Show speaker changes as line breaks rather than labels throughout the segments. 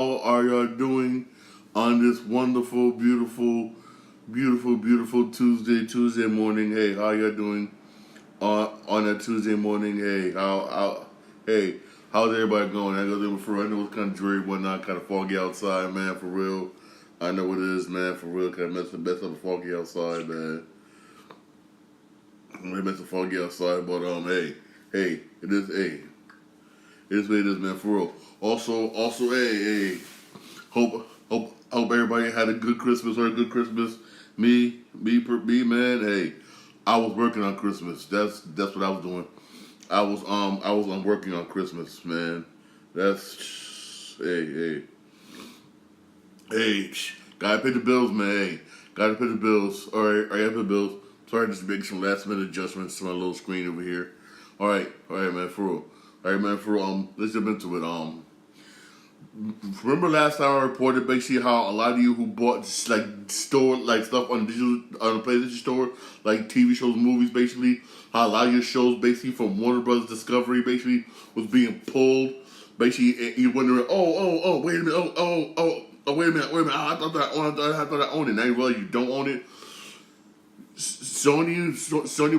How are y'all doing on this wonderful, beautiful Tuesday morning? Hey, how y'all doing on a Tuesday morning? Hey, hey, how's everybody going? I know it's kind of dreary, whatnot, kind of foggy outside, man. For real, I know it is, man. For real, kind of mess up foggy outside, man. It mess up foggy outside, but hey, it is what it is, man. For real. Also, hey. Hope everybody had a good Christmas or a good Christmas. Me, man. Hey, I was working on Christmas. That's what I was doing. I was working on Christmas, man. That's hey. Gotta pay the bills, man. Hey, gotta pay the bills. All right, I gotta pay the bills. Sorry, just making some last minute adjustments to my little screen over here. All right, man, for real. All right, man, for real. Let's jump into it. Remember last time I reported basically how a lot of you who bought stuff on the PlayStation store, like TV shows, movies, basically, how a lot of your shows basically from Warner Brothers Discovery basically was being pulled. Basically, and you're wondering, wait a minute, wait a minute, I thought I owned it. Now you realize you don't own it. Sony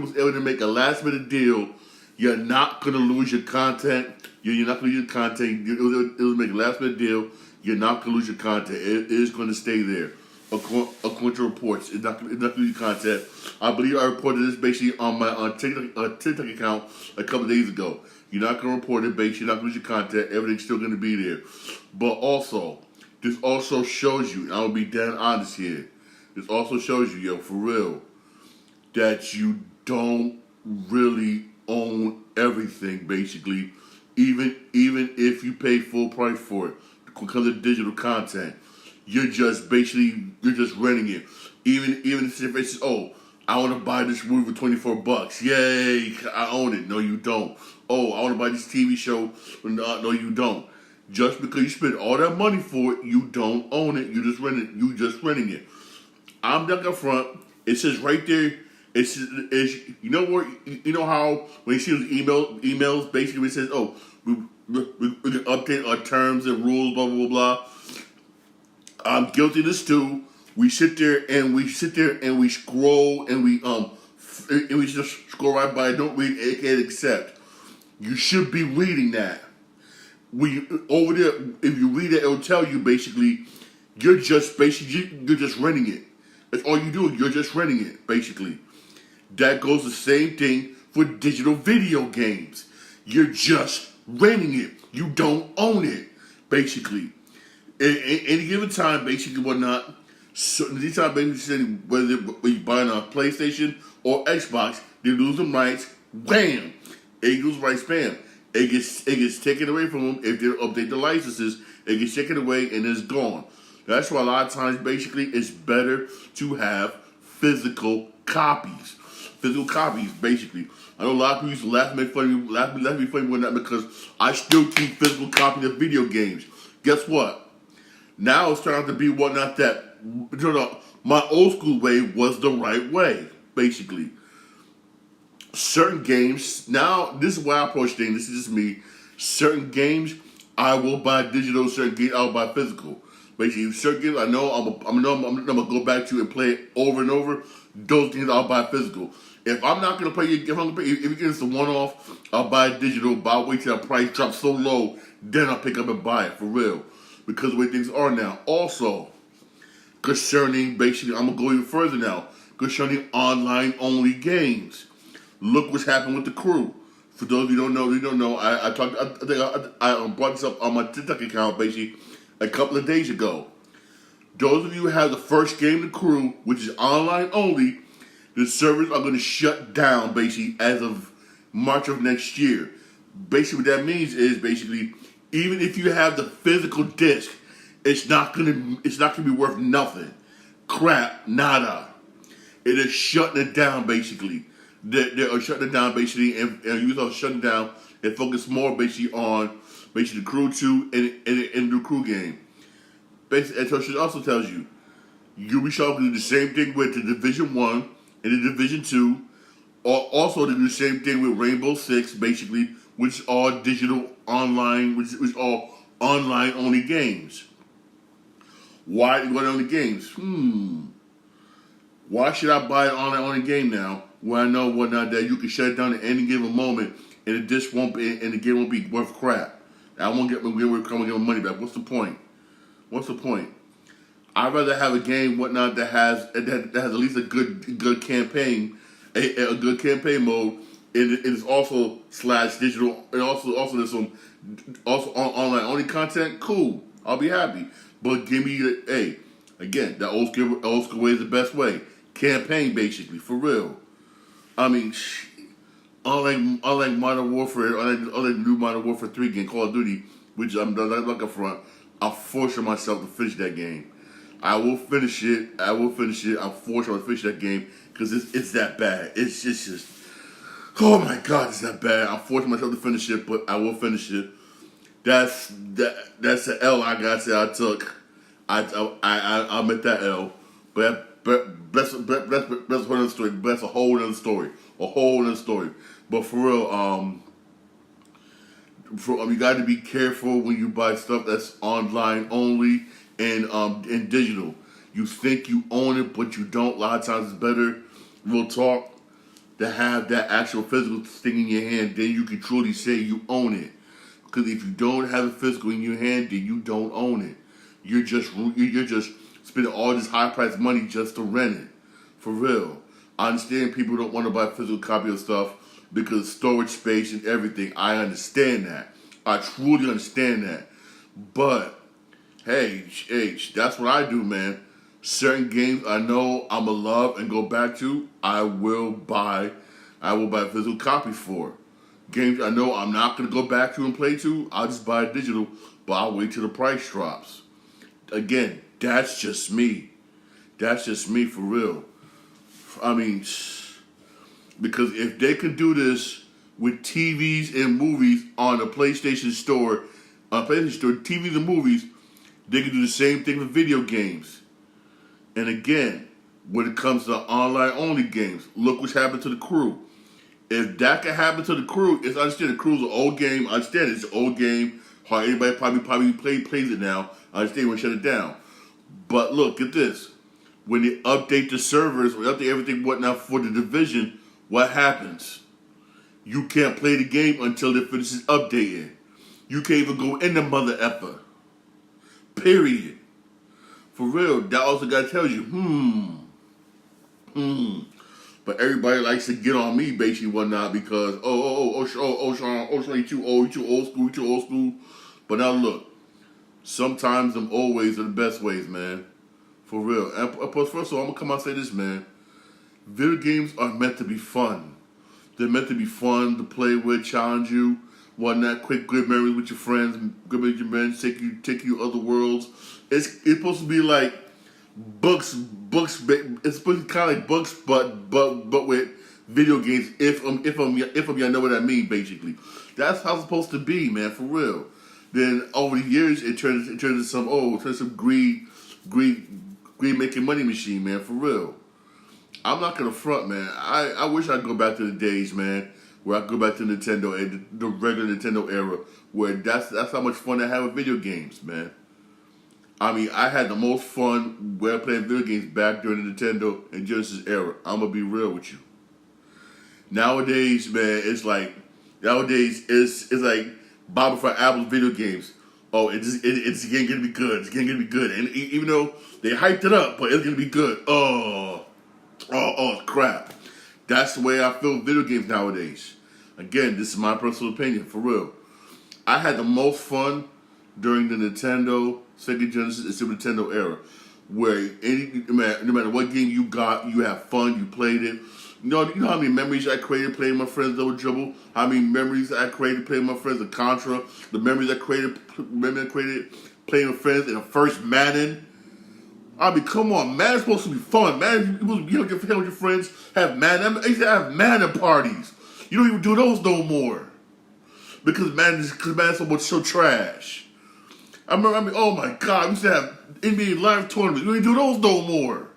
was able to make a last minute deal. You're not gonna lose your content. You're not going to lose your content. It'll make a last minute deal. You're not going to lose your content. It is going to stay there. According to reports, it's not going to lose your content. I believe I reported this basically on my TikTok account a couple of days ago. You're not going to report it basically. You're not going to lose your content. Everything's still going to be there. But also, this also shows you, and I'm going to be dead honest here, this also shows you, yo, for real, that you don't really own everything, basically. Even if you pay full price for it, because of digital content, you're just renting it. Even if it's I want to buy this movie for $24. Yay, I own it. No, you don't. Oh, I want to buy this TV show. No, you don't. Just because you spend all that money for it, you don't own it. You just rent it. You just renting it. I'm back up front. It says right there. It's you know where you know how when you see those emails basically it says we can update our terms and rules blah blah blah. I'm guilty of this too. We sit there and we scroll and we just scroll right by. Don't read, aka accept. You should be reading that. Over there, if you read it, it'll tell you basically you're just renting it. That's all you do. You're just renting it basically. That goes the same thing for digital video games. You're just renting it. You don't own it, basically. At any given time, basically, whatnot. So, anytime, basically, whether you're buying a PlayStation or Xbox, they lose them rights. Bam! It lose rights. Bam! It gets taken away from them if they update the licenses. It gets taken away and it's gone. That's why a lot of times, basically, it's better to have physical copies. Physical copies, basically. I know a lot of people used to laugh and make fun of me, laugh and make fun of me with that because I still keep physical copies of video games. Guess what? Now it's turning out to be whatnot that my old school way was the right way, basically. Certain games, now this is why I approach things, this is just me. Certain games I will buy digital, certain games I will buy physical. Basically, certain games I know I'm gonna go back to and play it over and over. Those games I'll buy physical. If I'm not gonna play, if you get it's a one-off, I'll buy digital. But I'll wait till the price drops so low, then I'll pick up and buy it for real. Because the way things are now. Also, concerning basically, I'm gonna go even further now. Concerning online-only games, look what's happened with The Crew. For those of you who don't know, I brought this up on my TikTok account basically a couple of days ago. Those of you who have the first game, The Crew, which is online only, the servers are going to shut down basically as of March of next year. Basically, what that means is basically, even if you have the physical disc, it's not gonna be worth nothing. Crap, nada. It is shutting it down basically. They are shutting it down basically, and users are shutting down and focus more basically on basically The Crew 2 and the Crew game. Basically, and so she also tells you, Ubisoft will do the same thing with the Division 1 and the Division 2, or also they do the same thing with Rainbow Six, basically, which are digital online, which are online only games. Why you go on the games? Why should I buy an online only game now when I know whatnot that you can shut it down at any given moment and the disc won't be and the game won't be worth crap? I won't get my money back. What's the point? What's the point? I'd rather have a game whatnot that has at least a good campaign, a good campaign mode. It is also slash digital, and also there's some also online only content. Cool, I'll be happy. But give me again, that old school way is the best way. Campaign, basically, for real. I mean, unlike Modern Warfare, unlike new Modern Warfare 3 game, Call of Duty, which I'm not up front, I'm forcing myself to finish that game. I will finish it. I'm forcing myself to finish that game because it's that bad. It's just, oh my God, it's that bad. I'm forcing myself to finish it, but I will finish it. That's the L I gotta say I took. I'll admit that L, but that's a whole other story. But that's a whole other story. A whole other story. But for real, you got to be careful when you buy stuff that's online only and digital. You think you own it, but you don't. A lot of times it's better, real talk, to have that actual physical thing in your hand. Then you can truly say you own it. Because if you don't have it physical in your hand, then you don't own it. You're just spending all this high priced money just to rent it. For real. I understand people don't want to buy a physical copy of stuff because of storage space and everything. I understand that. I truly understand that. But hey, that's what I do, man. Certain games I know I'ma love and go back to, I will buy physical copies for. Games I know I'm not gonna go back to and play to, I'll just buy it digital, but I'll wait till the price drops. Again, that's just me. That's just me for real. I mean, because if they could do this with TVs and movies on a PlayStation Store, TVs and movies, they can do the same thing with video games. And again, when it comes to online only games, look what's happened to The Crew. If that can happen to The Crew, I understand The Crew's an old game. I understand it's an old game. Hardly anybody probably plays it now. I understand when shut it down. But look, get this. When they update the servers, when they update everything whatnot for The Division, what happens? You can't play the game until it finishes updating. You can't even go in the mother effer. Period. For real, that also gotta tell you, But everybody likes to get on me, basically, whatnot, because Sean, you too old school. But now look, sometimes them old ways are the best ways, man. For real. And first of all, I'm gonna come out and say this, man. Video games are meant to be fun. They're meant to be fun to play with, challenge you, whatnot. Quick, good memories with your friends, good memories with your friends, take you other worlds. It's supposed to be like books. It's supposed to be kind of like books, but with video games. If y'all know what I mean, basically, that's how it's supposed to be, man. For real. Then over the years, it turns into some greed making money machine, man. For real. I'm not gonna front, man. I wish I could go back to the days, man, where I could go back to Nintendo and the regular Nintendo era, where that's how much fun I have with video games, man. I mean, I had the most fun when playing video games back during the Nintendo and Genesis era. I'm gonna be real with you. Nowadays, man, it's like Bob for Apple's video games. Oh, it's again gonna be good. It's again gonna be good, and even though they hyped it up, but it's gonna be good. Oh, crap. That's the way I feel with video games nowadays. Again, this is my personal opinion, for real. I had the most fun during the Nintendo, Sega Genesis, and Super Nintendo era, where no matter what game you got, you have fun, you played it. You know how many memories I created playing my friends Double Dribble? How many memories I created playing my friends in Contra? The memories I created playing with friends in the first Madden? I mean, come on, Madden's supposed to be fun. Madden, you don't get together with your friends, have Madden. I used to have Madden parties. You don't even do those no more. Because Madden's so trash. I mean, oh my God, we used to have NBA Live tournaments. We don't do those no more.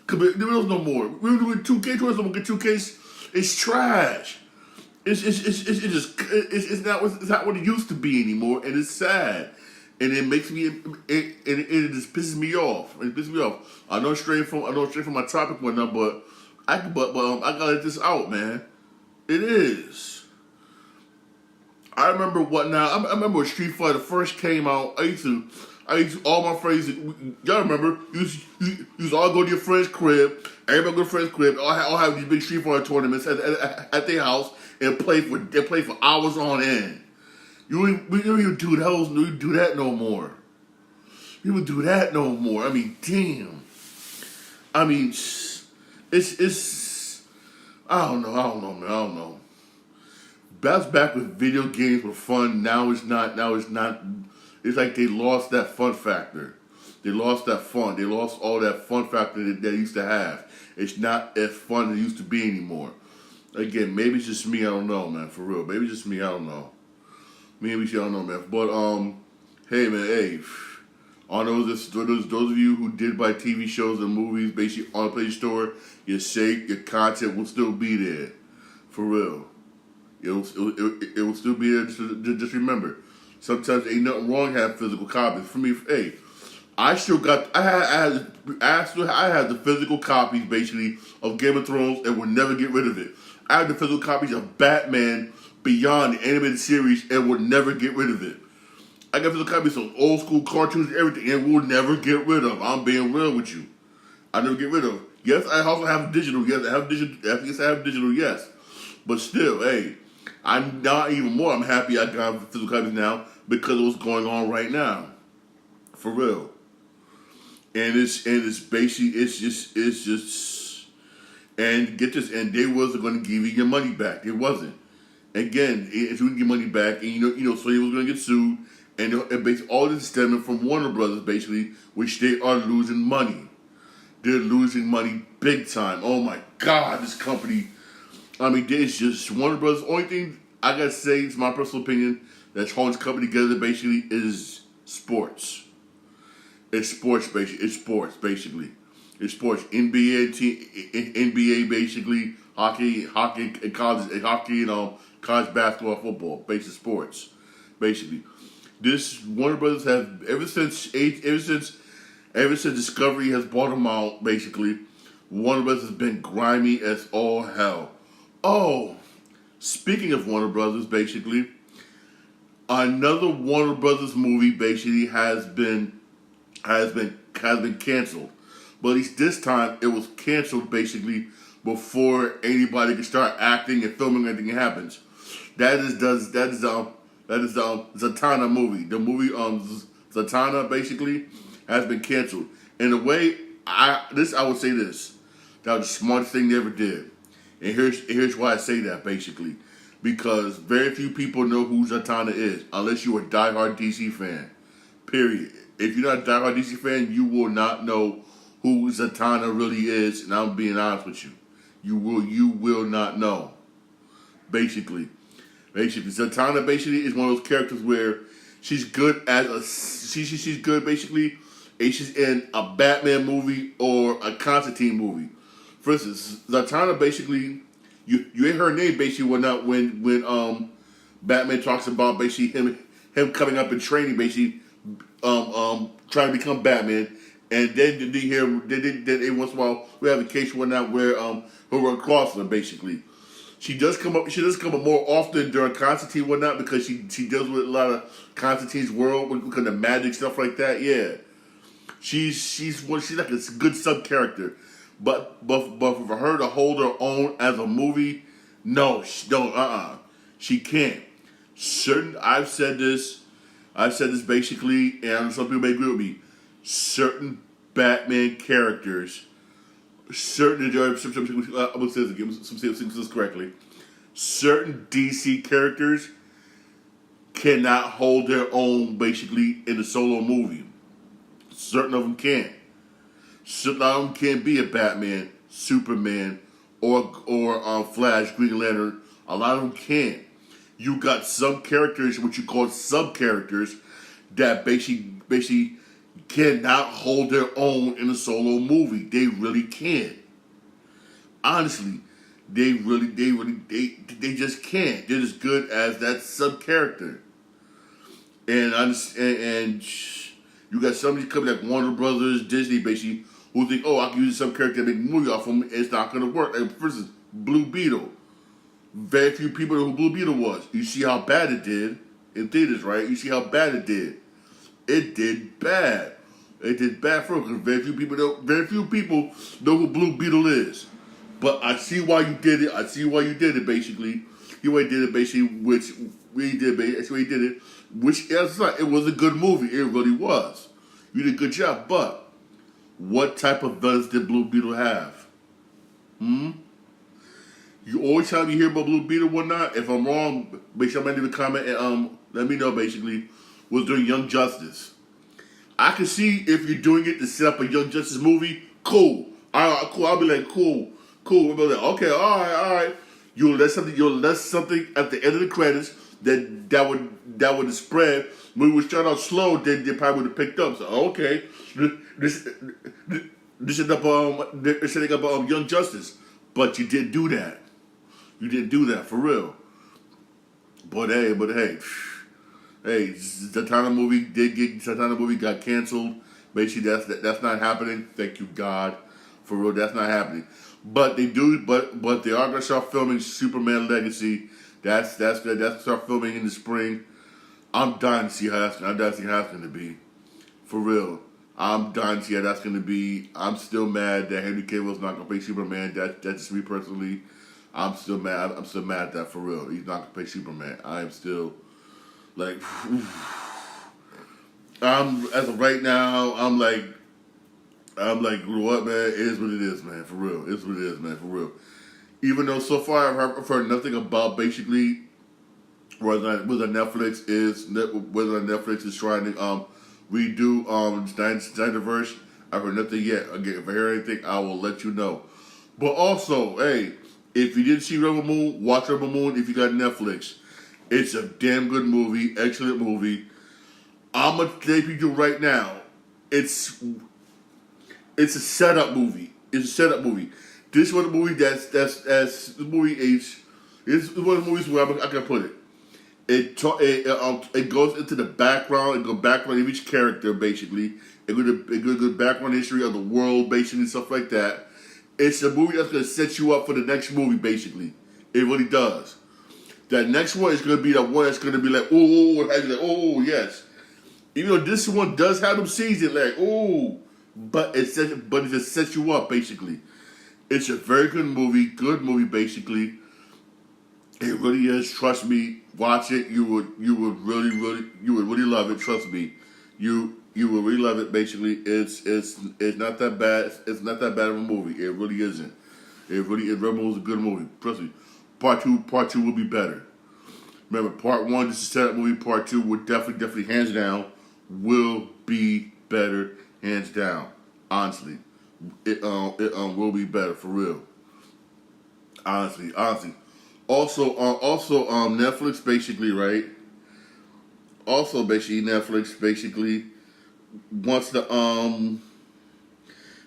We don't do those no more. We were doing 2K tournaments, we get 2K. It's trash. It's not what it used to be anymore, and it's sad. and it makes me it just pisses me off. It pisses me off. I know straight from my topic one now, but I gotta let this out, man. It is. I remember what now. I remember when Street Fighter first came out. I used to all my friends. Y'all remember? You used to all go to your friend's crib. Everybody go to your friend's crib. All have these big Street Fighter tournaments at their house and play for hours on end. We don't even do those. We don't do that no more. We don't do that no more. I mean, damn. I mean, it's. I don't know, man. I don't know. Bounce back with video games were fun. Now it's not. It's like they lost that fun factor. They lost that fun. They lost all that fun factor that they used to have. It's not as fun as it used to be anymore. Again, maybe it's just me. I don't know, man. For real, maybe it's just me. I don't know. Maybe I don't know, man. But hey, man, hey. On those of you who did buy TV shows and movies, basically on the Play Store, your content will still be there. For real. It will still be there. Just remember, sometimes ain't nothing wrong having physical copies. For me, hey, I still got I had the physical copies basically of Game of Thrones and would never get rid of it. I had the physical copies of Batman Beyond the animated series and would never get rid of it. I got physical copies of old school cartoons and everything and will never get rid of. I'm being real with you. I never get rid of. Yes, I also have digital. Yes, I have digital. Yes, I have digital. Yes, but still, hey, I'm not even more. I'm happy I got physical copies now because of what's going on right now, for real. And it's basically it's just and get this, and they wasn't going to give you your money back. It wasn't. Again, if you would get money back, and you know, Sony was going to get sued, and basically all this is stemming from Warner Brothers, basically, which they are losing money. They're losing money big time. Oh my God, this company. I mean, it's just Warner Brothers. Only thing I gotta say, it's my personal opinion, that's holding this company together basically is sports. It's sports basically. It's sports basically. It's sports. NBA basically, hockey, and college basketball, football, basic sports, basically. This Warner Brothers has ever since Discovery has bought them out. Basically, Warner Brothers has been grimy as all hell. Oh, speaking of Warner Brothers, basically, another Warner Brothers movie basically has been canceled. But at least this time it was canceled basically before anybody can start acting and filming anything happens. That is Zatanna movie. The movie Zatanna basically has been canceled. In a way, I would say this. That was the smartest thing they ever did. And here's why I say that basically. Because very few people know who Zatanna is unless you're a diehard DC fan. Period. If you're not a diehard DC fan, you will not know who Zatanna really is, and I'm being honest with you. You will not know. Basically, Zatanna basically is one of those characters where she's good she's good basically if she's in a Batman movie or a Constantine movie. For instance, Zatanna basically you hear her name basically when Batman talks about basically him coming up and training basically trying to become Batman. And then every once in a while we have a case where he'll run across her basically. She does come up more often during Constantine whatnot because she deals with a lot of Constantine's world because of magic stuff like that. Yeah, she's like a good sub character, but for her to hold her own as a movie, no, she don't. She can't. I've said this basically, and some people may agree with me. Certain Batman characters, I'm gonna say this correctly. Certain DC characters cannot hold their own basically in a solo movie. Certain of them can't. Certain of them can't be a Batman, Superman, or Flash, Green Lantern. A lot of them can't. You got some characters, what you call sub characters, that basically cannot hold their own in a solo movie. They really can't. Honestly, they just can't. They're as good as that sub character. and you got somebody coming like Warner Brothers, Disney, basically, who think, oh, I can use some character to make a movie off of them. It's not going to work. Like, for instance, Blue Beetle. Very few people know who Blue Beetle was. You see how bad it did in theaters, right? You see how bad it did. It did bad. It did bad for because very few people know who Blue Beetle is. But I see why you did it. I see why you did it. Basically, you did it basically, which we did. That's why you did it. Which it was a good movie. It really was. You did a good job. But what type of villains did Blue Beetle have? You always time you hear about Blue Beetle, whatnot. If I'm wrong, make sure I'm in the comment and let me know. Basically, was doing Young Justice. I can see if you're doing it to set up a Young Justice movie. Cool. Cool. I'll be like, cool. I'll be like, okay, all right. You'll let something at the end of the credits that would spread. When we would start out slow, then they probably would have picked up. So okay, this they're setting up Young Justice, but you didn't do that. You didn't do that for real. But hey, Zatanna movie got canceled. Basically, that's not happening. Thank you, God, for real. That's not happening. But they do. But they are gonna start filming Superman Legacy. That's start filming in the spring. I'm dying to see how that's gonna be. For real. I'm dying to see how that's gonna be. I'm still mad that Henry Cavill's not gonna play Superman. That's just me personally. I'm still mad. I'm still mad at that for real. He's not gonna play Superman. I am still like, as of right now, I'm like, what, man? It is what it is, man. For real, it's what it is, man. For real. Even though so far I've heard nothing about basically whether Netflix is trying to redo Snyderverse. I've heard nothing yet. Again, if I hear anything, I will let you know. But also, hey, if you didn't see Rebel Moon, watch Rebel Moon if you got Netflix. It's a damn good movie, excellent movie. I'm gonna tell you right now, it's a setup movie. It's a setup movie. This is one of the movies that's the movie age. This is one of the movies where I can put it. It goes into the background. It goes background of each character basically. It goes background history of the world basically, stuff like that. It's a movie that's gonna set you up for the next movie basically. It really does. That next one is gonna be the one that's gonna be like, oh, yes. Even though this one does have them scenes that like, oh, but it just sets you up basically. It's a very good movie basically. It really is. Trust me. Watch it. You would really love it. Trust me. You would really love it. Basically, it's not that bad. It's not that bad of a movie. It really isn't. It was a good movie. Trust me. Part two will be better. Remember, part one, this is a setup movie. Part two would definitely, hands down, will be better. Hands down. Honestly, it will be better for real. Honestly. Also, Netflix basically, right? Also, basically, Netflix basically wants to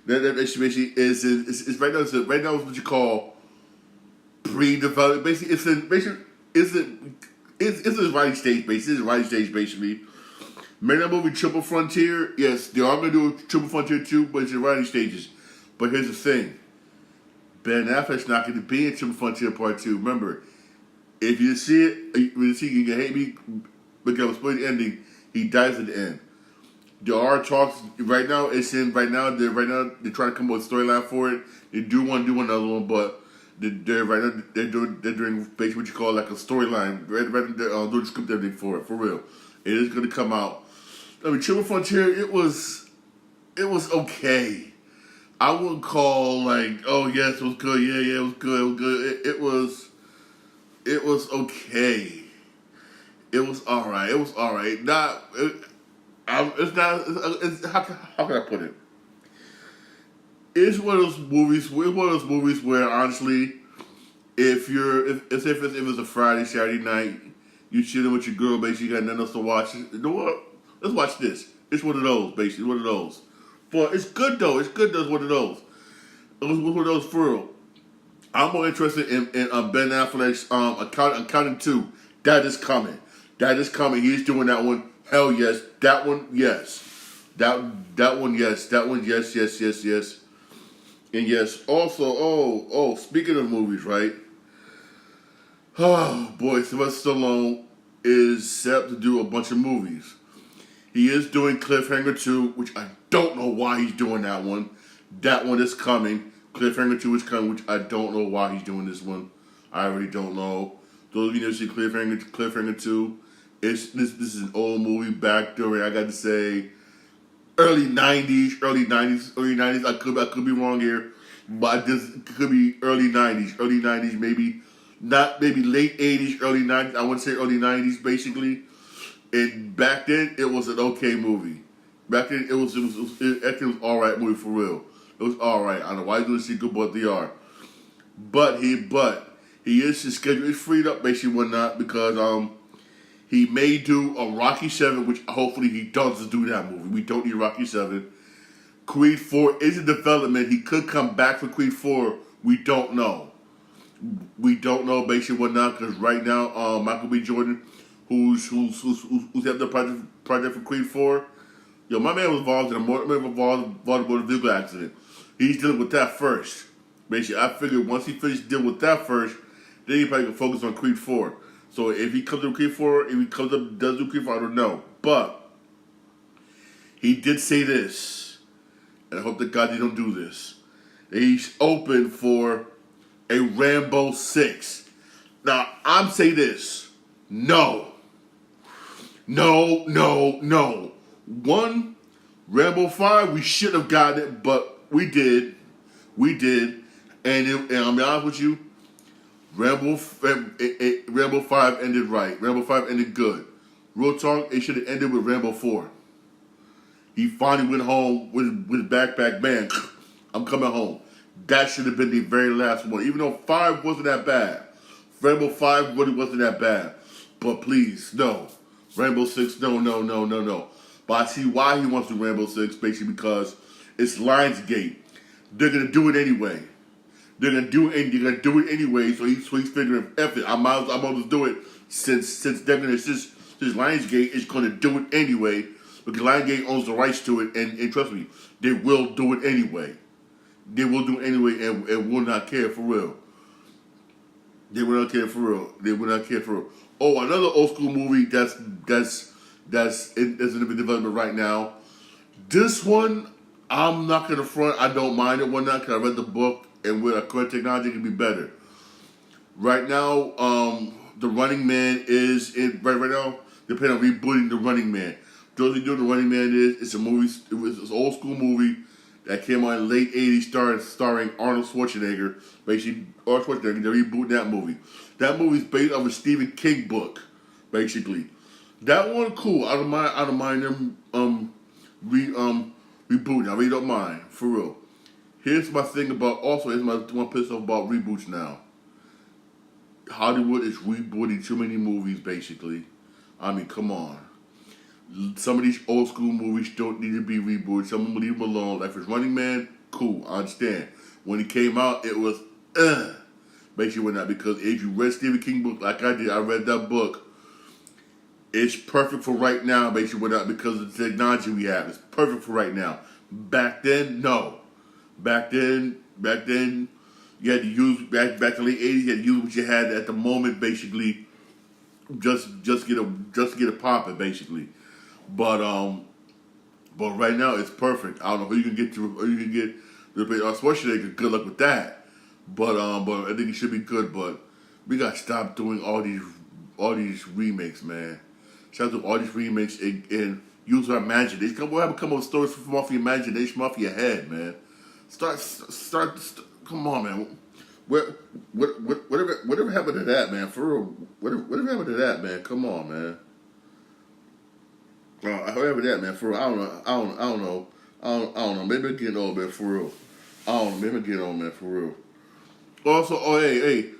that basically is right now. Right now is what you call pre-development. Basically, it's a writing stage. Basically, it's a writing stage. Basically, remember that movie Triple Frontier? Yes, they are going to do Triple Frontier 2, but it's in writing stages. But here's the thing. Ben Affleck's not going to be in Triple Frontier Part 2. Remember, if you see it, you can hate me because I was playing the ending. He dies at the end. There are talks right now. They're trying to come up with a storyline for it. They do want to do another one, but they're doing basically what you call like a storyline. They're doing the script everything for it for real. It is going to come out. I mean, Triple Frontier. It was okay. I wouldn't call like, oh yes, it was good. Yeah, it was good. It was good. It was okay. It was all right. It's not. How can I put it? It's one of those movies. Where honestly, if it's a Friday, Saturday night, you chilling with your girl, basically, you got nothing else to watch. You know what? Let's watch this. It's one of those, basically. One of those. But it's good though. It's one of those. It was one of those for real. I'm more interested in Ben Affleck's Accounting 2. That is coming. He's doing that one. Hell yes. That one, yes. That one, yes. That one, yes, yes, yes, yes. And yes, also, speaking of movies, right? Oh boy, Sylvester Stallone is set up to do a bunch of movies. He is doing Cliffhanger 2, which I don't know why he's doing that one. That one is coming. Cliffhanger 2 is coming, which I don't know why he's doing this one. I really don't know. Those of you that see Cliffhanger 2, this is an old movie back during, I got to say, early 90s. I could be wrong here, but this could be early 90s, maybe maybe late 80s, early 90s. I wouldn't say early 90s, basically. And back then, it was an okay movie. Back then, it actually was all right movie for real. It was all right. I don't know why he's doing a sequel, but they are. But his schedule is freed up, basically whatnot, because he may do a Rocky 7, which hopefully he doesn't do that movie. We don't need Rocky 7. Creed 4 is in development. He could come back for Creed 4. We don't know. We don't know basically whatnot, because right now, Michael B. Jordan, who's had the project for Creed 4, yo, my man was involved in a motor vehicle accident. He's dealing with that first. Basically, I figured once he finished dealing with that first, then he probably can focus on Creed 4. So if he comes to Creed 4, if he comes up does do Creed 4, I don't know. But he did say this, and I hope that God they don't do this. He's open for a Rambo 6. Now, I'm saying this. No. One, Rambo 5, we should have gotten it, but we did. And I'll be honest with you, Rambo 5 ended right. Rambo 5 ended good. Real talk, it should have ended with Rambo 4. He finally went home with his backpack, man, I'm coming home. That should have been the very last one. Even though 5 wasn't that bad. Rambo 5 really wasn't that bad. But please, no. Rambo 6, no. But I see why he wants to do Rambo 6, basically because it's Lionsgate. They're going to do it anyway. They're gonna do it anyway. So he's figuring, F it, I might as well do it since Lionsgate is gonna do it anyway, because Lionsgate owns the rights to it, and trust me, they will do it anyway. They will do it anyway, and will not care for real. They will not care for real. Oh, another old school movie that's in development right now. This one, I'm not gonna front. I don't mind it one night because I read the book. And with our current technology, it can be better. Right now, The Running Man is in. Right now, they're planning on rebooting The Running Man. Those who know The Running Man it's a movie. It was an old school movie that came out in the late '80s, starring Arnold Schwarzenegger. Basically, Arnold Schwarzenegger. They're rebooting that movie. That movie is based off a Stephen King book. Basically, that one cool. I don't mind them rebooting. I really don't mind for real. Here's my thing about, here's my one piss off about reboots now. Hollywood is rebooting too many movies, basically. I mean, come on. Some of these old school movies don't need to be rebooted. Some of them leave them alone. Like, if it's Running Man, cool, I understand. When it came out, it was, basically when that, because if you read Stephen King book like I did, I read that book, it's perfect for right now, basically, without, because of the technology we have. It's perfect for right now. Back then, no. Back then, you had to use back in the late '80s. You had to use what you had at the moment, basically, just get it popping, basically. But right now it's perfect. I don't know who you can get to. Who you can get to Schwarzenegger. Good luck with that. But I think it should be good. But we gotta stop doing all these remakes, man. Stop doing all these remakes and use our imagination. We'll have to come up with stories from off your imagination, off your head, man. Start. Come on, man. Whatever happened to that, man? For real, whatever happened to that, man? Come on, man. Whatever that, man. For real, I don't know. Maybe I'm getting old, man. For real, I don't know. Maybe I'm getting old, man. For real. Also, hey.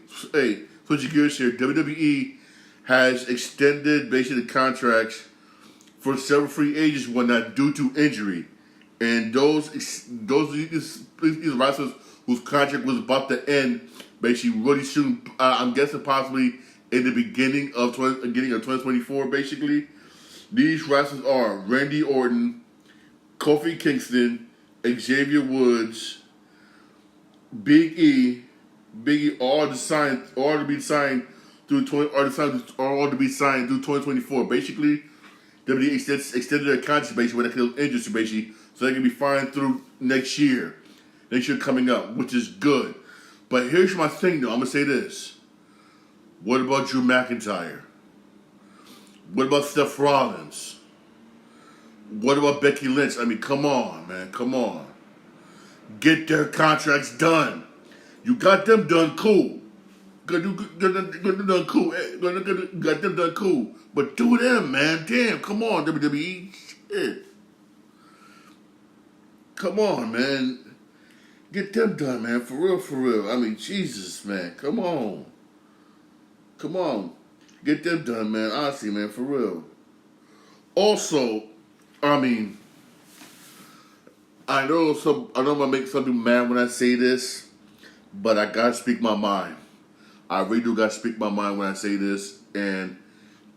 Switching gears here. WWE has extended basically the contracts for several free agents and whatnot due to injury. And those wrestlers whose contract was about to end, basically really soon, I'm guessing possibly in the beginning of 2024, basically. These wrestlers are Randy Orton, Kofi Kingston, Xavier Woods, Big E, all to be signed through 2024. Basically, WWE extended their contracts basically when they killed injuries basically, so they can be fine through next year coming up, which is good. But here's my thing though, I'm gonna say this. What about Drew McIntyre? What about Seth Rollins? What about Becky Lynch? I mean, come on, man, come on. Get their contracts done. You got them done, cool. Got them done, cool. Got them done, cool. But do them, man. Damn, come on, WWE. Shit. Come on, man. Get them done, man. For real, for real. I mean, Jesus, man. Come on. Come on. Get them done, man. Honestly, man. For real. Also, I mean, I know I'm gonna make some people mad when I say this, but I gotta speak my mind. I really do gotta speak my mind when I say this, and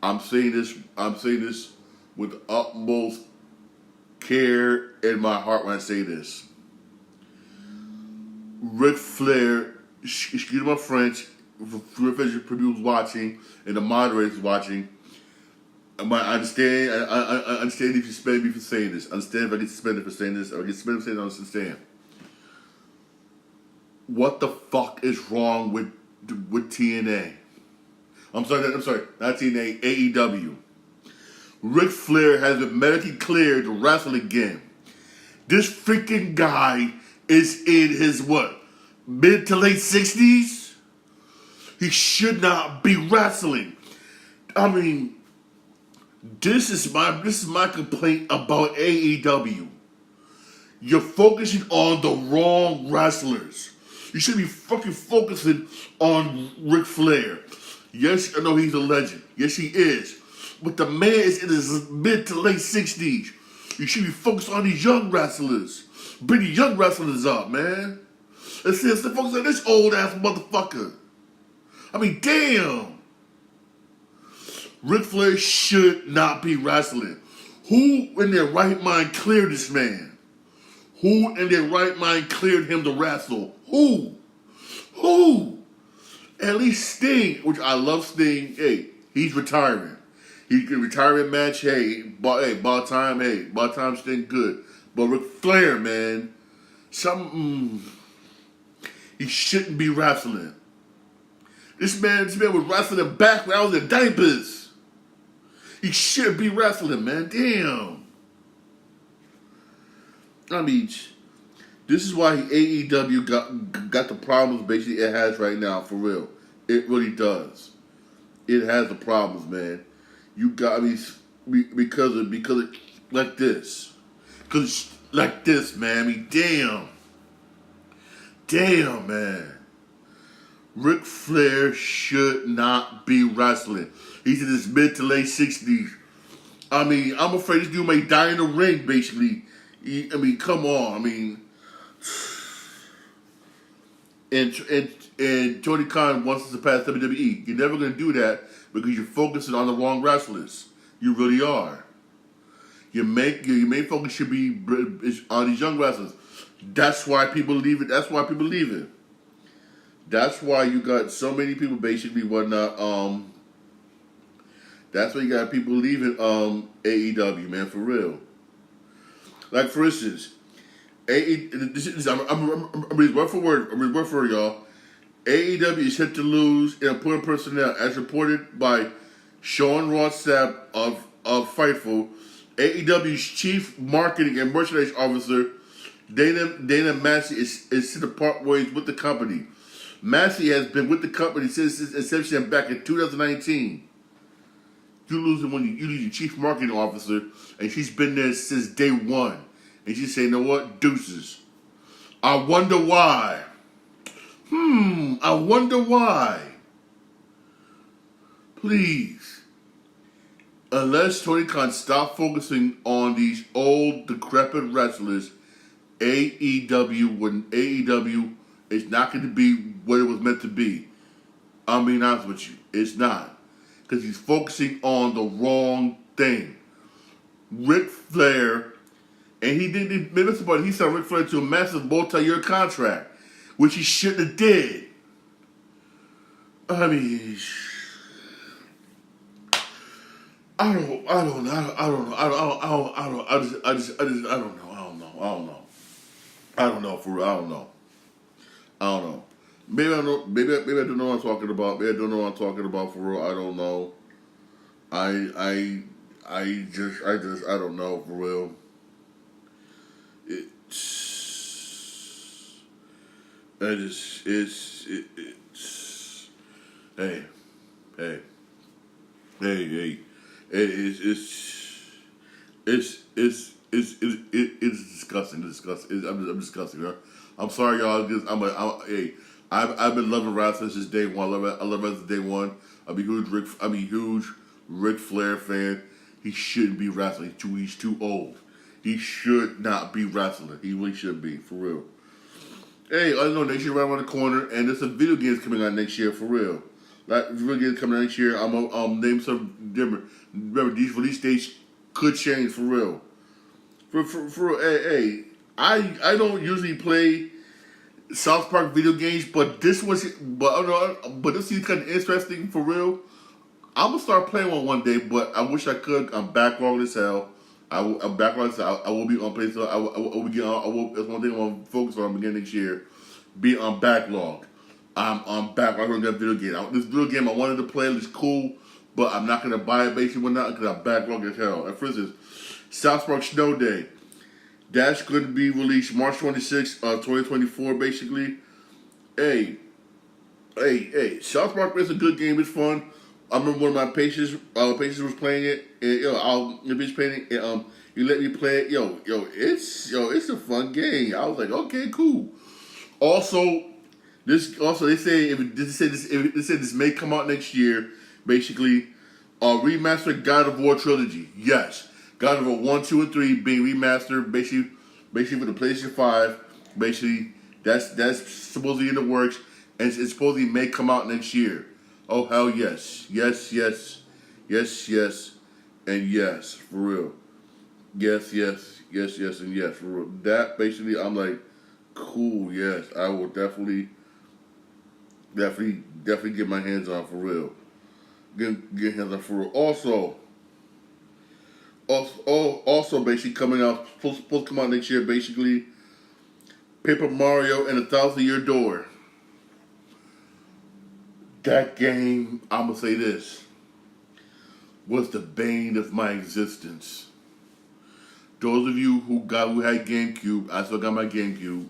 I'm saying this with the utmost care in my heart when I say this. Ric Flair, excuse my French, for people watching and the moderators watching. I understand. I understand if you suspend me for saying this. I understand if I get suspended for saying this, or I get suspended for saying this. I understand. What the fuck is wrong with TNA? I'm sorry, not TNA, AEW. Ric Flair has been medically cleared to wrestle again. This freaking guy is in his mid to late 60s? He should not be wrestling. I mean, this is my complaint about AEW. You're focusing on the wrong wrestlers. You should be fucking focusing on Ric Flair. Yes, I know he's a legend. Yes, he is. But the man is in his mid to late 60s. You should be focused on these young wrestlers. Bring the young wrestlers up, man. Let's focus on this old ass motherfucker. I mean, damn. Ric Flair should not be wrestling. Who in their right mind cleared this man? Who in their right mind cleared him to wrestle? Who? At least Sting, which I love Sting, hey, he's retiring. He can retire in match, by time Sting good. But Ric Flair, man, he shouldn't be wrestling. This man was wrestling back when I was in diapers. He should be wrestling, man. Damn. I mean, this is why AEW got the problems basically it has right now, for real. It really does. It has the problems, man. You got me because of like this. Because like this, man. I mean, damn, man. Ric Flair should not be wrestling. He's in his mid to late 60s. I mean, I'm afraid this dude may die in the ring, basically. I mean, come on. I mean, and Tony Khan wants to surpass WWE. You're never going to do that because you're focusing on the wrong wrestlers. You really are. Your main focus should be on these young wrestlers. That's why people leave it. That's why you got so many people basically whatnot. That's why you got people leaving AEW, man, for real. Like for instance, I'm reading word for word, y'all. AEW is set to lose important personnel, as reported by Sean Ross Sapp of Fightful. AEW's chief marketing and merchandise officer, Dana Massey, is set to part ways with the company. Massey has been with the company since its inception back in 2019. You lose your chief marketing officer, and she's been there since day one. And she's saying, you know what? Deuces. I wonder why. I wonder why. Please. Unless Tony Khan stop focusing on these old, decrepit wrestlers, AEW is not going to be what it was meant to be. I'm being honest with you. It's not. Because he's focusing on the wrong thing. Ric Flair, and he didn't. But he signed Ric Flair to a massive multi-year contract, which he shouldn't have did. I mean, I don't know. I don't know for real. I don't know. Maybe I know. Maybe I don't know what I'm talking about. Maybe I don't know what I'm talking about for real. I don't know. I don't know for real. It's hey, hey, hey. It's disgusting. I'm disgusting. Right? I'm sorry, y'all. I've been loving wrestling since day one. I love wrestling since day one. I'm a huge Ric Flair fan. He shouldn't be wrestling. He's too old. He should not be wrestling. He really shouldn't be, for real. Hey, I know next year right around the corner, and there's some video games coming out next year, for real. Like video games coming out next year. I'm gonna name some different. Remember, these release dates could change, for real. For real. Hey, I don't usually play South Park video games, but this this seems kind of interesting, for real. I'm gonna start playing one day, but I wish I could. I'm backlogged as hell. I'm backlogged as hell. I will be on PlayStation. I will be on. That's one thing I want to focus on beginning next year. Be on backlog. I'm backlog. I'm gonna get video game. This video game I wanted to play. It's cool, but I'm not gonna buy it basically because I'm backlogged as hell. And for instance, South Park Snow Day. That's going to be released March 26th, 2024. Basically, hey. South Park is a good game. It's fun. I remember one of my patients was playing it, and the bitch playing it. You let me play it, it's a fun game. I was like, okay, cool. Also, they say this may come out next year. Basically, remastered God of War trilogy. Yes, God of War 1, 2, and 3 being remastered. Basically for the PlayStation 5. Basically, that's supposedly in the works, and it's supposedly may come out next year. Oh, hell yes. Yes, and yes, for real. Yes, and yes, for real. That, basically, I'm like, cool, yes. I will definitely get my hands on, for real. Get hands on, for real. Also, basically, coming out, supposed to come out next year, basically, Paper Mario and 1,000-Year Door. That game, I'm going to say this, was the bane of my existence. Those of you who had GameCube, I still got my GameCube,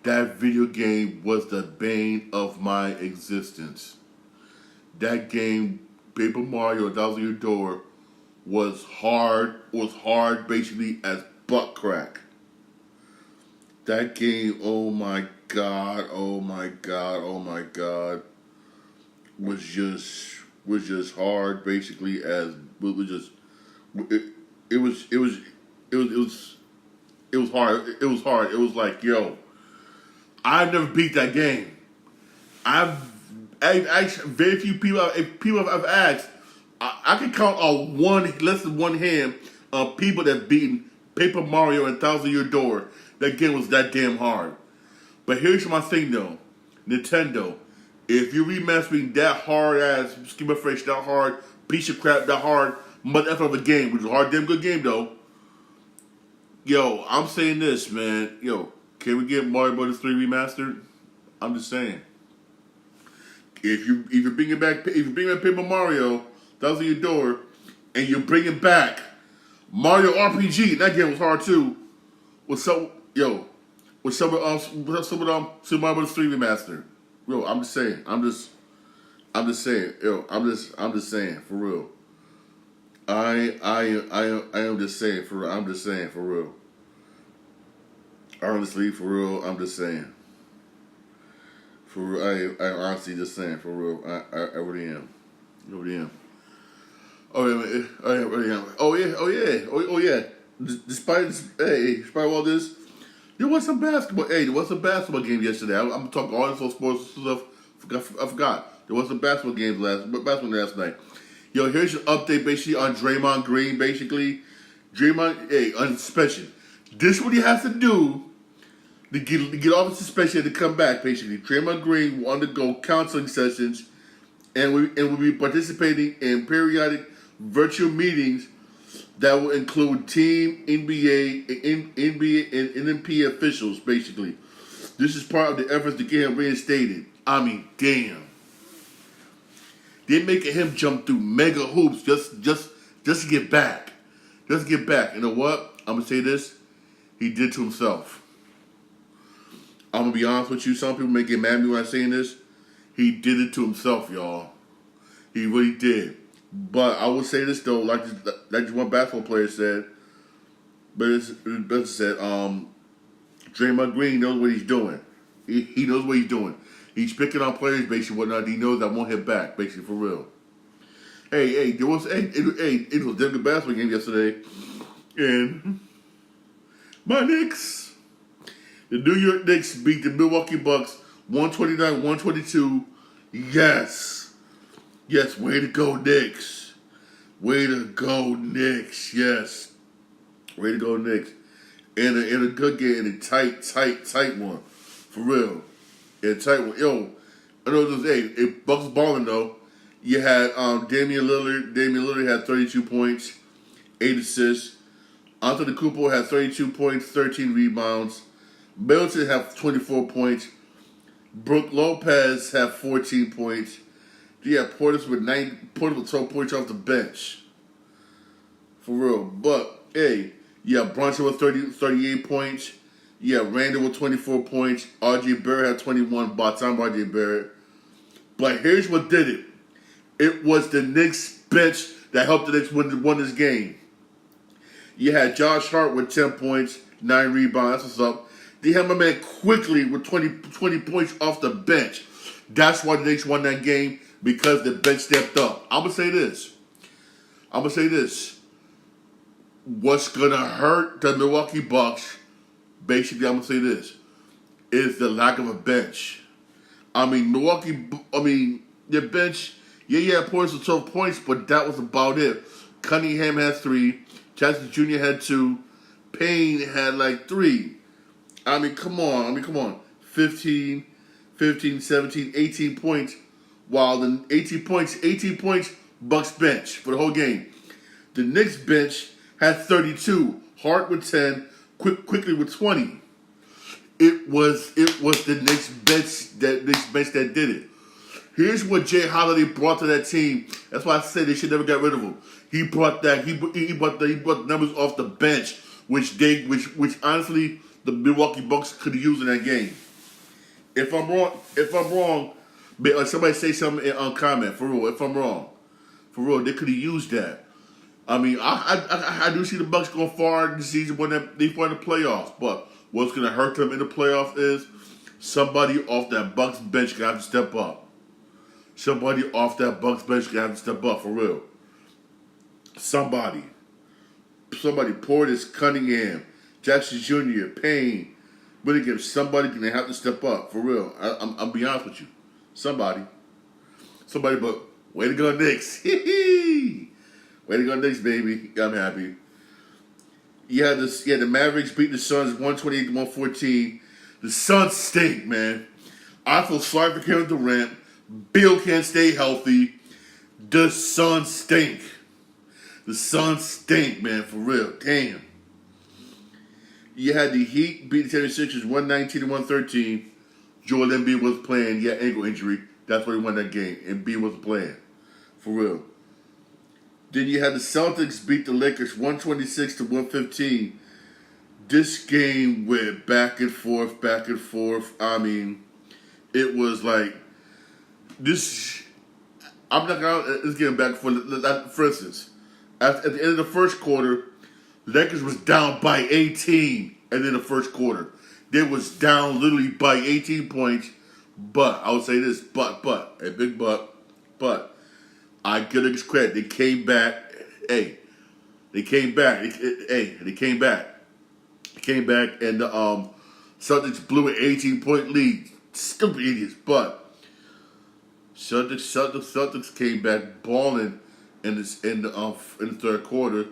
that video game was the bane of my existence. That game, Paper Mario, 1,000-Year Door, was hard basically as butt crack. That game, oh my God. Was just hard, basically as it was hard. It was hard. It was like, I've never beat that game. I've very few people. If people I've asked, I can count on less than one hand of people that beaten Paper Mario and 1,000-Year Door. That game was that damn hard. But here's my thing though, Nintendo. If you're remastering that hard ass, excuse my French, that hard piece of crap, that hard mother of a game, which is a hard damn good game though. I'm saying this, man. Can we get Mario Bros. 3 remastered? I'm just saying. If you're bringing back Paper Mario, 1,000-Year Door, and you're bringing back Mario RPG, that game was hard too. With some Mario Bros. 3 remastered. I'm just saying. I'm just saying, for real. I am just saying, for real. I'm just saying, for real. Honestly, for real, I'm just saying. For real, I honestly just saying, for real. I really am. I really am. Oh yeah. Despite all this, there was some basketball. There was a basketball game yesterday. I'm talking all this sports stuff. I forgot. There was some basketball games last night. Here's an update basically on Draymond Green. Basically, Draymond, hey, on suspension. This is what he has to do to get off the suspension and to come back, basically. Draymond Green will undergo counseling sessions and will be participating in periodic virtual meetings that will include team, NBA, and NMP officials, basically. This is part of the efforts to get him reinstated. I mean, damn. They're making him jump through mega hoops just to get back. Just to get back. You know what? I'm going to say this. He did to himself. I'm going to be honest with you. Some people may get mad at me when I'm saying this. He did it to himself, y'all. He really did. But I will say this, though, like this one basketball player said, Draymond Green knows what he's doing. He knows what he's doing. He's picking on players, basically, whatnot. He knows that won't hit back, basically, for real. It was a good basketball game yesterday. And my Knicks, the New York Knicks beat the Milwaukee Bucks 129-122. Yes. Yes, way to go, Knicks. Way to go, Knicks. Yes. Way to go, Knicks. In a good game, in a tight one. For real. In a tight one. Yo, I know it Bucks balling though. You had Damian Lillard. Damian Lillard had 32 points, 8 assists. Antetokounmpo had 32 points, 13 rebounds. Middleton had 24 points. Brook Lopez had 14 points. You had Portis with 12 points off the bench. For real. But, hey, you have Brunson with 38 points. You have Randall with 24 points. R.J. Barrett had 21. Bottom R.J. Barrett. But here's what did it. It was the Knicks bench that helped the Knicks win this game. You had Josh Hart with 10 points, 9 rebounds. That's what's up. They had my man Quickly with 20 points off the bench. That's why the Knicks won that game, because the bench stepped up. I'm going to say this. What's going to hurt the Milwaukee Bucks, basically, I'm going to say this, is the lack of a bench. I mean, their bench, yeah, points with 12 points, but that was about it. Cunningham had 3. Jackson Jr. had 2. Payne had like 3. I mean, come on. 15, 17, 18 points. While the 18 points, Bucks bench for the whole game. The Knicks bench had 32. Hart with 10. Quickly with 20. It was the Knicks bench that did it. Here's what Jay Holiday brought to that team. That's why I said they should never get rid of him. He brought that. He brought the numbers off the bench, which honestly the Milwaukee Bucks could have used in that game. If I'm wrong, somebody say something on comment. For real, if I'm wrong, for real, they could have used that. I mean, I do see the Bucks going far this season when they play the playoffs. But what's going to hurt them in the playoffs is somebody off that Bucks bench got to step up. Somebody off that Bucks bench got to step up, for real. Somebody. Portis, Cunningham, Jackson Jr., Payne, Whittaker. Somebody going to have to step up, for real. I'll be honest with you. Somebody, but way to go, Knicks. Way to go, Knicks, baby. I'm happy. The Mavericks beat the Suns 128-114. The Suns stink, man. I feel sorry for Kevin Durant. Bill can't stay healthy. The Suns stink. The Suns stink, man, for real. Damn. You had the Heat beat the 76ers 119-113. Joel Embiid was playing. Yeah, ankle injury. That's why he won that game. Embiid was playing. For real. Then you had the Celtics beat the Lakers 126-115. This game went back and forth. I mean, it was like this. I'm not gonna. It's getting back and forth. For instance, at the end of the first quarter, Lakers was down by 18. And then the first quarter, they was down literally by 18 points. But I would say this, a big but. I give them credit. They came back. Hey, they came back. They came back. And the Celtics blew an 18-point lead. Stupid idiots. But Celtics came back balling in the third quarter.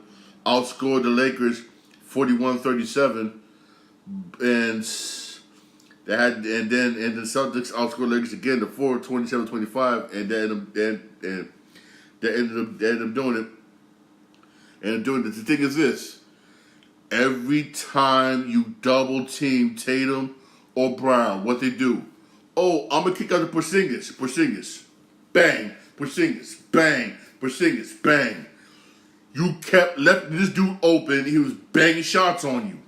outscored the Lakers 41-37, and the Celtics outscored the Lakers again to 27-25, and they ended up doing it. And the thing is this: every time you double team Tatum or Brown, what they do? Oh, I'm gonna kick out the Porzingis, bang, Porzingis, bang, Porzingis, bang. You kept left this dude open. He was banging shots on you.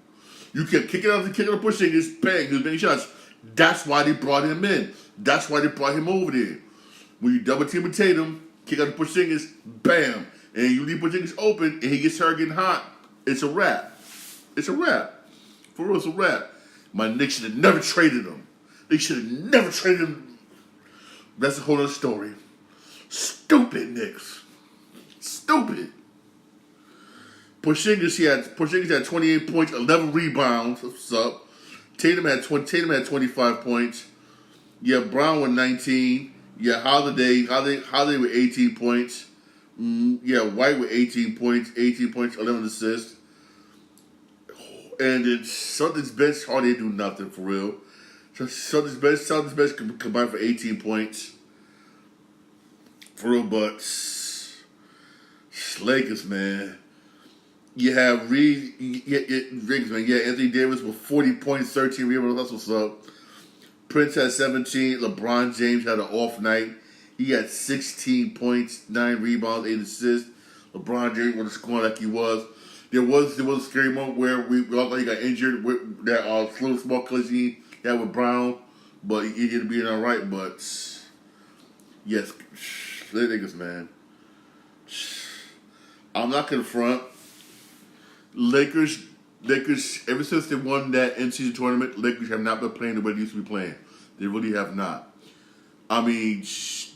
You kept kicking out the Porzingis, bang. He was banging shots. That's why they brought him in. That's why they brought him over there. When you double team with Tatum, kick out the Porzingis, bam, and you leave Porzingis open, and he gets hurt getting hot. It's a wrap. It's a wrap. For real, it's a wrap. My Knicks should have never traded him. They should have never traded him. That's a whole other story. Stupid Knicks. Stupid. Porzingis had 28 points, 11 rebounds. What's up? Tatum had 25 points. Yeah, Brown with 19. Yeah, Holiday with 18 points. Yeah, White with 18 points, 11 assists. And then Celtics bench hardly do nothing for real. So Celtics bench combined for 18 points. For real, but Lakers, man. You have Riggs, man. Yeah, Anthony Davis with 40 points, 13 rebounds. That's what's up. Prince had 17. LeBron James had an off night. He had 16 points, 9 rebounds, 8 assists. LeBron James wasn't scoring like he was. There was a scary moment where we all thought he got injured with that little small collision he had with Brown, but he ended up being all right. But yes, they niggas, man. I'm not gonna front. Lakers. Ever since they won that in-season tournament, Lakers have not been playing the way they used to be playing. They really have not. I mean,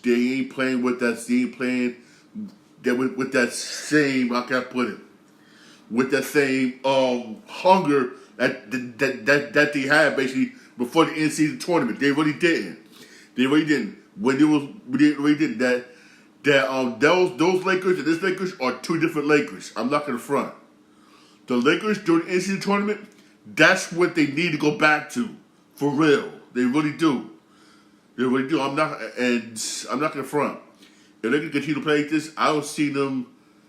they ain't playing with that. They ain't playing with that same. How can I put it? With that same hunger that they had basically before the in-season tournament. They really didn't. When they really did that. Those Lakers and this Lakers are two different Lakers. I'm not gonna front. The Lakers during the in-season tournament, that's what they need to go back to, for real. They really do. They really do. I'm not gonna front. If they can continue to play like this, I don't see them.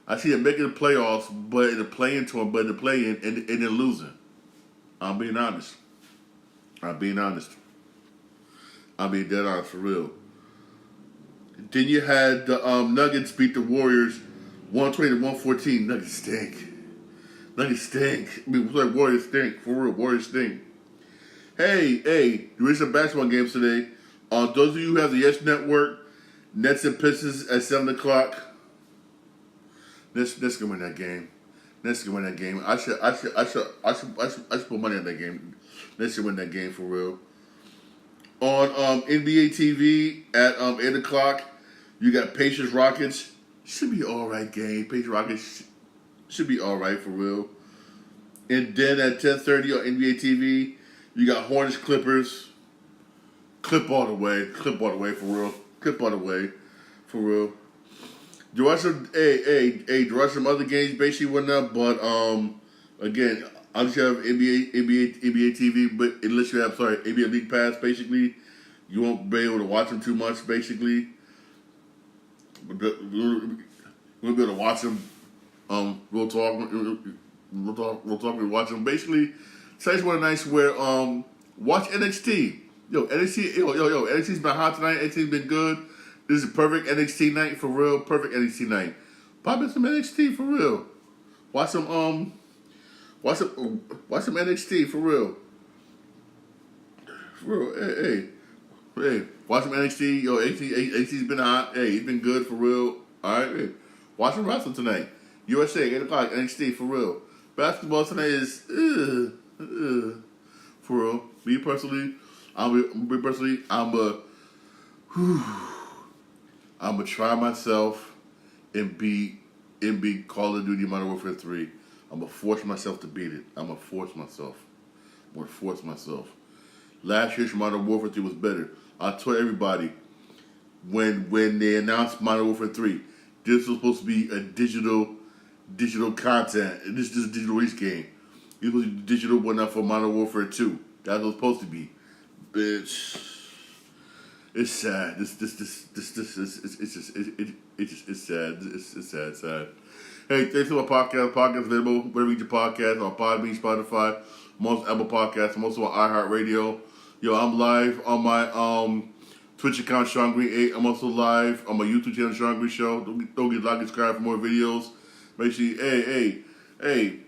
I see them making the playoffs, but in the play-in tournament, but in the play-in, and then losing. I'm being honest. I'm being dead honest for real. Then you had the Nuggets beat the Warriors 120-114. Nuggets stink. I mean, Warriors stink. For real, Warriors stink. Hey, there is some basketball games today. Those of you who have the Yes Network, Nets and Pistons at 7 o'clock. Nets can win that game. I should put money on that game. Nets should win that game for real. On NBA TV at 8 o'clock, you got Pacers Rockets. Should be all right game. Pacers Rockets should be all right for real. And then at 10:30 on NBA TV, you got Hornets Clippers. Clip all the way for real. For real. There are some other games basically went up, but again, unless you have NBA TV, but unless you have NBA League Pass, basically, you won't be able to watch them too much. Basically, you won't be able to watch them. We'll talk. We watch them. Basically, tonight's one of the nights where watch NXT. NXT's been hot tonight. NXT's been good. This is a perfect NXT night for real. Perfect NXT night. Pop in some NXT for real. Watch some NXT for real. For real. Hey. Watch some NXT. NXT's been hot. Hey, it's been good for real. All right. Hey. Watch some wrestling tonight. USA 8 o'clock. NXT for real. Basketball tonight is for real. Me personally, I'm gonna try myself and beat Call of Duty Modern Warfare 3. I'm gonna force myself to beat it. I'm gonna force myself. Last year's Modern Warfare 3 was better. I told everybody when they announced Modern Warfare 3, this was supposed to be a digital digital content. This is a digital release game. It was digital whatnot for Modern Warfare 2. That's what it's supposed to be. It's sad. This it's sad. It's sad. Hey, thanks for my podcast. Podcast available wherever you get your podcast on Podbean, Spotify, most Apple Podcasts, most of our iHeartRadio. Yo, I'm live on my Twitch account, Sean Green 8. I'm also live on my YouTube channel, Sean Green Show. Don't get like and subscribe for more videos. Make sure you, hey.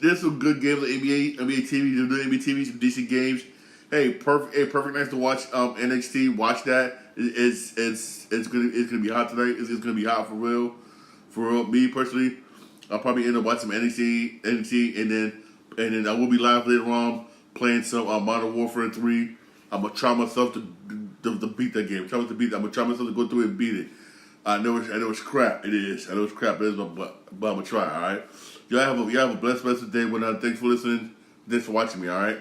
There's some good games on NBA TV. They're doing NBA TV, some decent games. Hey, perfect nights to watch NXT. Watch that. It's gonna be hot tonight. It's gonna be hot for real. For real. Me personally, I'll probably end up watching some NXT, and then I will be live later on playing some Modern Warfare 3. I'm gonna try myself to beat that game. I'm gonna try myself to go through it and beat it. I know it's crap. It is. I know it's crap. It is, but I'm gonna try. All right. Y'all have a blessed day. Thanks for listening. Thanks for watching me. All right.